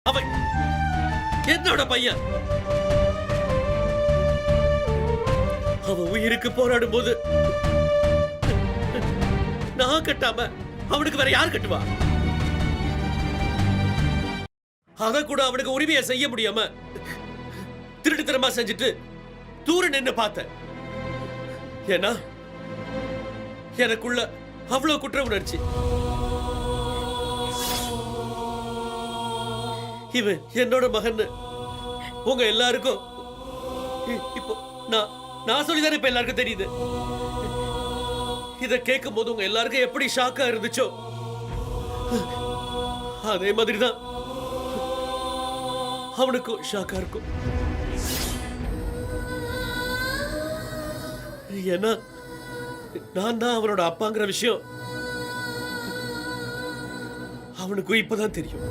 அவன் என்னோட பையன். அவன் உயிருக்கு போராடும் போது நான் கட்டாம அவனுக்கு வேற யார் கட்டுவா? அத கூட அவனுக்கு உரிமையை செய்ய முடியாம திருட்டுத்தனமா செஞ்சுட்டு தூர நின்னு பார்த்தேன். ஏன்னா எனக்குள்ள அவ்வளவு குற்ற உணர்ச்சி. இவன் என்னோட மகன் உங்க எல்லாருக்கும் இப்போ நான் சொல்லிதானே இப்ப எல்லாருக்கும் தெரியுது. இத கேட்கும் போது உங்க எல்லாருக்கும் எப்படி ஷாக்கா இருந்துச்சோ அதே மாதிரிதான் அவனுக்கும் ஷாக்கா இருக்கும். ஏன்னா நான் தான் அவனோட அப்பாங்கிற விஷயம் அவனுக்கும் இப்பதான் தெரியும்.